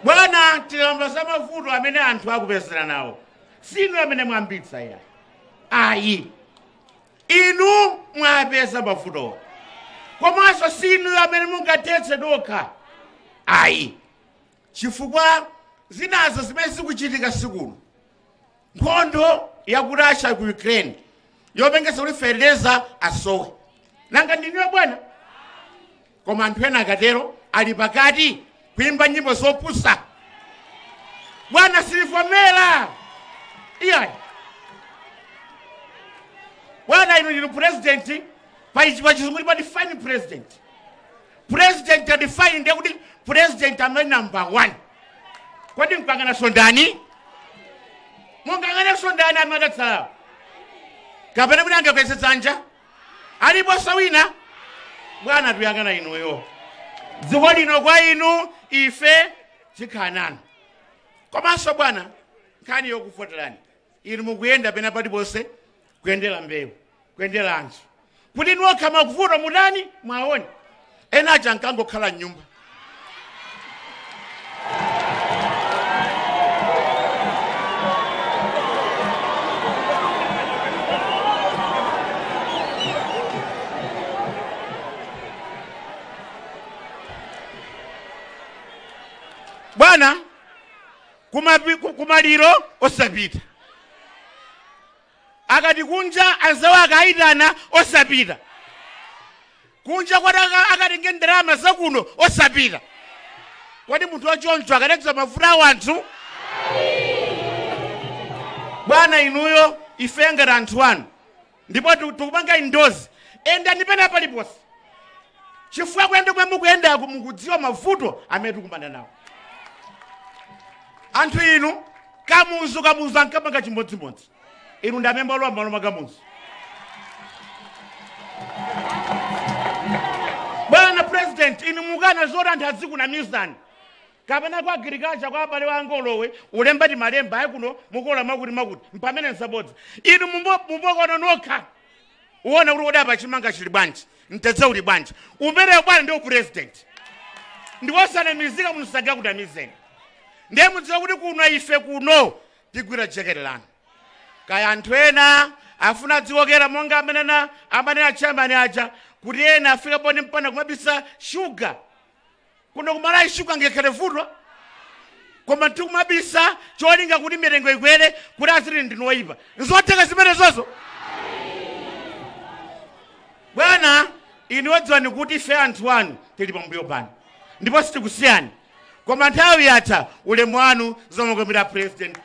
Bwana tilamba za mavuto amene anthu akupezera nawo. Sinu amene mwambitsa ya. Ayi. Inu mwapeza mavuto. Komanso sinu amene mungatetse dokha. Ayi. Chifukwa zinazo zimene zikuchitika sikuno. Nkhondo ya ku Russia ku Ukraine. Yopengesa kuti fertilizer asowe. Nanga ndiniwe bwana. Koma anthu ena akatero ali pakati kuimba nyimbo zopusa. Bwana silivomera. Iyayi. Bwana inu president pachizungu pa define president. President ya define ndiye kuti president amene number 1. Kodi mkangana sondani? Mungangana sondani amadatsala. Kapena kuti angakwese dzanja? Alipo sawina? Bwana tuyangana inuyo. Dziko lino kwa inu ife tikhanana. Komanso bwana nkhani yokufoterani. Inu mukuyenda pena palipose kuyendera mbewu, kuyendera anthu. Kuti nokha mavuto mutani mwaone. Ena aja nkangokhala nyumba. Bwana kumaliro osapita. Akati kunja anzawa akaitana osapita. Kunja kwa akati ngenderama zakuno osapita. Kwani munthu wachoncho akaletsa mafuta wanthu. Bwana inuyo ifenga anthu anu. Ndipo tukupanga indozi. Enda ndipena paliponse. Chifukwa kuyenda kwa mukuyenda mukudziwa mavuto amene tikumbana nawo. Anthu inu kamuzu ankapanga chimodzimodzi. Inu ndamemba olomba kamuzu. Bwana president inu mukana zora anthu azikunamizani. Kapena kwa agriculture kwa abale wa Ngolowe ulemba ti malemba ayi kuno mukola makuti mpamene nsabodza. Inu mumbokono nokha. Uona kuti odapa chimanga chili bwanji. Mtedza uli bwanji. Umene bwana ndio president. Ndiwosana mizika musaga kutamizeni. Ndiye mudziwa kuti kuno ife kuno tigwira jekete lanu. Kaya anthu ena afuna dziwokera monga amene achambani aja kuti ena afika pone mpana kumabisa sugar. Kuno kumalayi sugar ngekhale vuto. Koma tikumabisa cholinga kuti mitengo ikwere kuti asiri ndinoyipa. Nzotheka zimene zozo. Bwana inu odziwani kuti ife anthu anu tili pambuyo pano. Ndipo sitikusiyani. Kwa nthawi yatha ulemu wanu zomukomera president